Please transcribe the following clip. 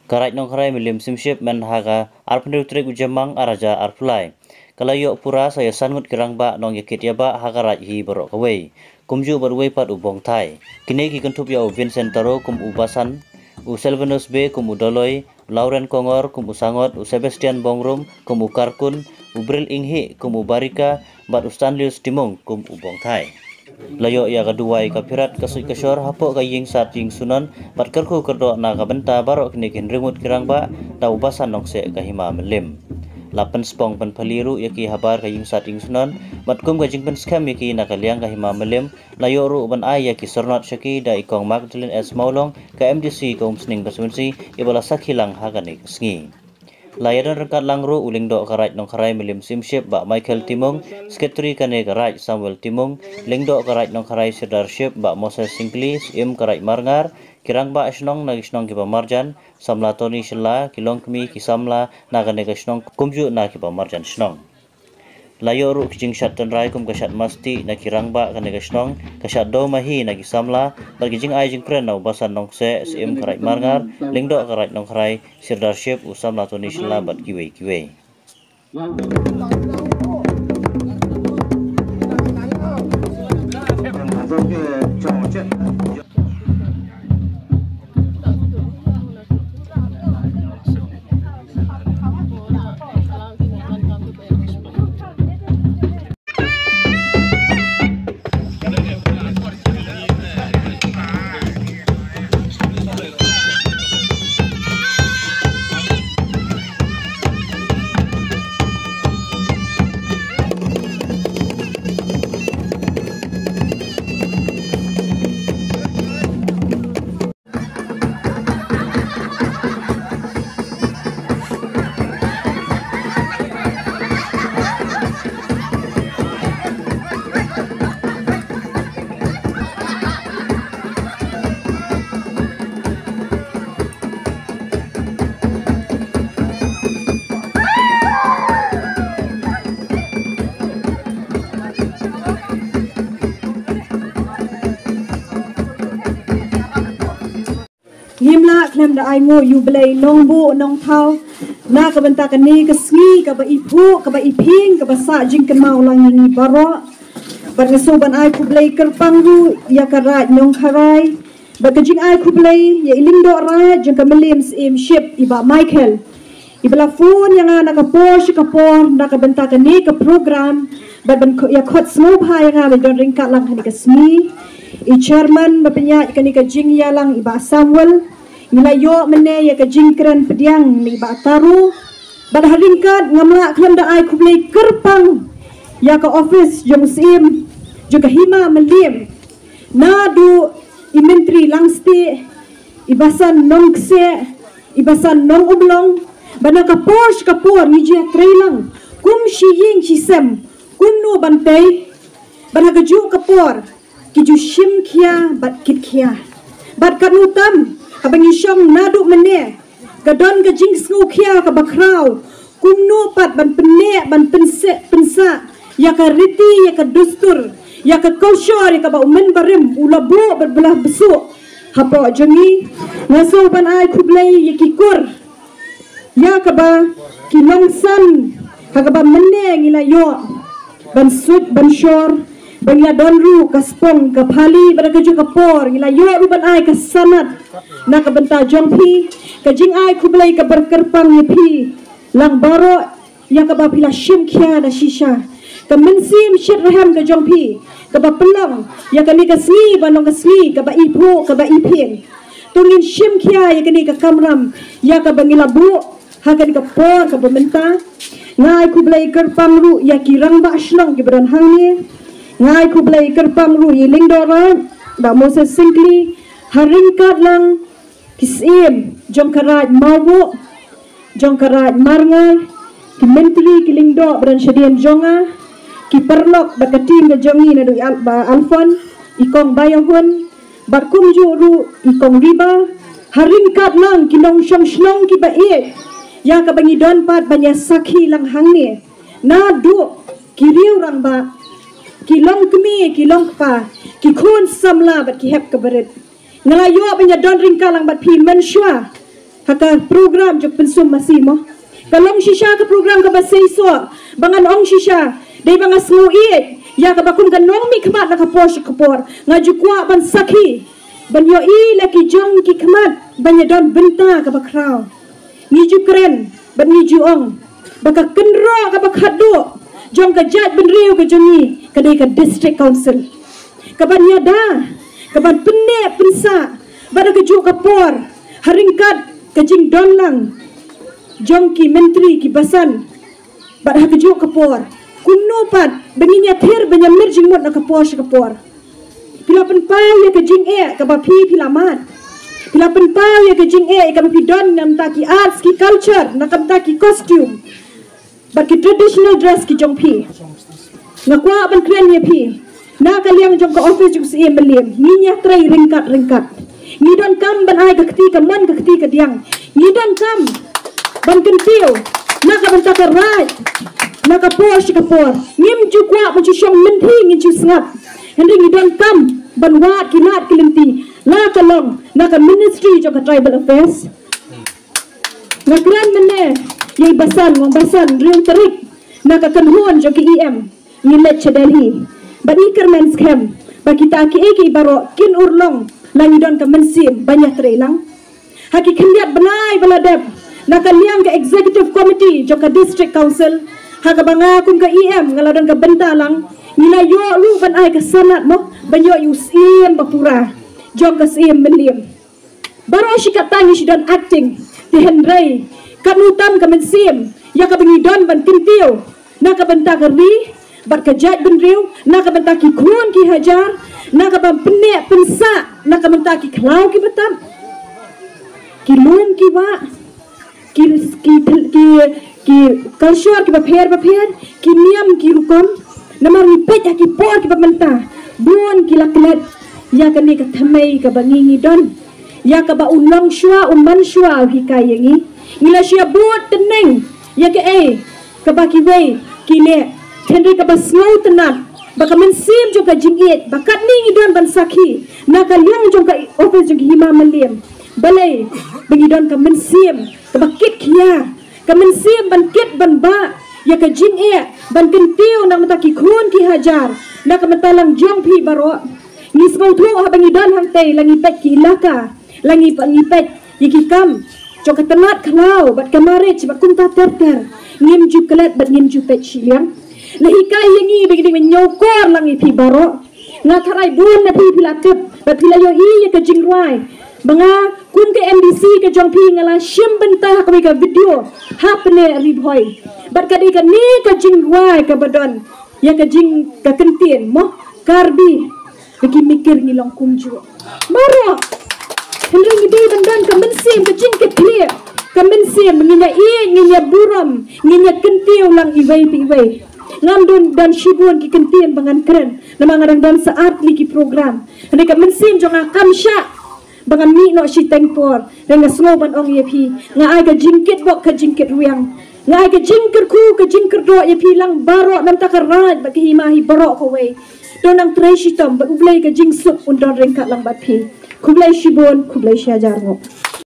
Karat nong karai milim simship men haga arpenu trik ujamang araja arpulai. Kalayo pura saya sangut kirang ba nong yakit ya ba haga raj hi borok kawai. Kumju berway pat ubong thai. Kini ki kentup ya Vincent Taro kum ubasan, Selvanus B kum udoloy, Lauren Kongor kum usangot, Sebastian Bongrum kum ukarkun, Bril Inghi kum ubarika, bat Stanlius Timong kum ubong thai. Layo ya kedua kapirat kasut kasor hapok kaying sat ying sunon bat kerku kerdo na kabenta barok kini kin ringut kirang ba tau basan nong se kahima melim. Lapan spong pen paliru yaki habar kaying sat ying sunon bat kum kajing pen skam yaki nakaliang kahima melim layo ru ban ay yaki sornot syaki da ikong Magdalene S Maulong ka MDC kaum sning basmensi ibala sakhilang hagani sngi. Layaran rengkat langru uling dok karat nong karai milim simship ba Michael Timong, sekretari kane karat Samuel Timong, ling dok karat nong karai sedarship ba Moses Singklis, karat Marngar, kirang ba asnong nagisnong kiba marjan, samla Tony Shela, kilong kemi kisamla nagane gasnong kumju na kiba marjan snong. Layo ru kijing syat tenrai kum kasat masti na kirang ba kane gasnong, kasat do mahi na kisamla, berkijing ay jing pren na ubasan nong se karat Marngar, ling dok karat nong karai sedarship usam la Tony Shela bat kiwe. Himla klem da ai ngo yu blai nong bu nong thau na ka benta ka ni ka sni ka ba ipu ka ba iping ka ba sa jing kan mau lang ni baro ba na so ban ai ku blai kerpang ru ya ka ra nong kharai ba ka jing ai ku blai ya iling do ra jing ka melim sim ship iba Michael ibla phone yang na ka por na ka benta ka ni ka program ba ban ya khot smo bhai nga ba don ring ka lang ka sni i chairman ba penya ka ni ka jing ya lang iba Samuel Nilayo mene ya ka jingkran pediang ni ba taru bad haringkat ngamla klam da ai kublai kerpang ya ka office jong sim juga hima melim nadu imentri langsti ibasan nongse ibasan nong oblong bana ka por ni je trailang kum shiying shisem kum no bantai bana ka ju ka por ki ju shim khia bat kit khia bat kanutam kabangi syam nadu mene gadon ga jing snu khia ka bakrau kumnu pat ban pene ban pensa ya ka riti ya ka dustur ya ka culture ya ka ba umen barim ulabu berbelah besuk hapo jengi ngaso ban ai kublai ya kikur ya ka ba kilongsan ka ba mene ngila yo ban sud ban shor bangya donru kaspong kapali baraga jo kapor ngila yo ruban ai kasanat na kabenta jongpi kajing ai kublai ka berkerpang yepi lang baro ya ka ba pila shim khia da shisha ka mensim shit raham ka jongpi ka ba pelang ya ka ni ka sni banong ka sni ka ba ipu ka ba iping tungin shim khia ya ka ni ka kamram ya ka bangila bu ha ka ni ka por ka bementa ngai kublai kerpang ru ya kirang ba shlong ki beran hangni ngai kublai kerpang ru yiling dora da Moses Singkli haringkat lang kisim jongkarat mawu jongkarat marngai ki menteri kilingdo beran syadian jonga ki perlok bakatim ga jongi na do alfon ikong bayahun barkum juru ikong riba haringkat lang kinong shlong ki bae ya ka bangi don pat banya sakhi lang hangni na du kiriu rang ba ki long kemi ki long pa ki khun samla bat ki hep kabaret ngalayo banya don ringka lang bat pi menshwa haka program jok pensum masimo kalong shisha ka program ka basaiso bangan ong shisha dei banga smuit ya ka bakun ka nong mi khamat na ka posh kapor ngaju kwa ban sakhi ban yo i laki jong ki khamat banya don benta ka bakraw ngiju kren ban ngiju ong baka kenro ka bakhado jong ka jat ban riu ka jongi ka dei ka district council ka ban yada ka ban penne pensa ban ka ju kapor haringkat ka jing don lang jong ki menteri ki basan bat ha ka ju kapor kuno pat benginya ther banya merjing mot na ka posh kapor pila pen pau ya ka jing e ka ba phi pila mat pila pen pau ya ka jing e ka ba pi don nam ta ki arts ki culture na kam ta ki costume but ki traditional dress ki jong phi na kwa ban kren ye phi na ka liang jong ka office jong si emlem ni nya trai ringkat ni don kam ban ai ka kti ka man ka kti ka diang ni don kam ban kentiu na ka ban ta ka right na ka posh ka por ngim ju kwa ban ju shong min thi ngin ju snap henry ni don kam ban wat ki lat ki limti la ka long na ka ministry jong ka tribal affairs na kran mene ye basan ngong basan riang terik na ka kanhuan jong ki em ni let Delhi bani kermen scam bagi ta ki eki baro kin urlong langi don ka mensim banyak trelang haki kendiat benai beladep na ka liang ka executive committee jong ka district council haka banga kun ka em ngaladon ka bentalang nila yo lu ban ai ka sanat mo banyo yu sim bapura jong ka sim melim baro shikat tangi sidon acting ti hendrai kanutam ka mensim ya ka bangi don ban kintiu na ka benta ka ri bat ka jat ben riu na ka benta ki kun ki hajar na ka ban penne pensa na ka benta ki klau ki betam ki lum ki wa ki culture ki bapher ki niam ki rukom namar ni pej ki por ki bamenta buon ki laklet ya ka ni ka thamai ka bangingi don ya ka ba unong shwa umban shwa hi ka yangi ngila shia buot teneng ya ka ka ba ki wei ki le Henry ka ba snow tenat baka mensim jong ka jingit bakat ni ngidon ban sakhi na ka liang jong ka office jong hima malim balai bengidon ka mensim ka bakit kia ka mensim ban kit ban ba ya ka jing ban kentiu nang mata ki khun ki hajar na ka matalang jong phi baro ni smow thu ha bengidon hang tei langi pet ki laka langi pet yiki kam jong ka tenat klau bat ka marriage bat kunta ter ngim ju kelet bat ngim ju pet shiliang lehikai yangi begini menyokor langi pi baro ngakarai bun na pi pilatep bat pilayo i ya ka jingruai banga kun ke MDC ke jong pi ngala shim benta ka ka video hapne ribhoi bat ka ka ni ka jingruai ka badon ya ka jing ka kentien mo karbi bagi mikir ngilong kumju maro henry ngi dei bandan ka mensim ka jing ke clear ka mensim nginya i nginya buram nginya kentiu lang iwei pi iwei ngandun dan shibun ki kentien bangan keren nama ngadang dan saat li program ane ka mensim jong akam sya bangan mi no shi tengpor renga sloban ong ye pi nga ai ka jingkit bok ka jingkit riang nga ai ka jingkir ku ka jingkir do ye pi lang baro nam takaraj ba ki himahi baro ko we donang treshi tom ba ublai ka jing sup undon rengka lang bat pi kublai shibun kublai syajar mo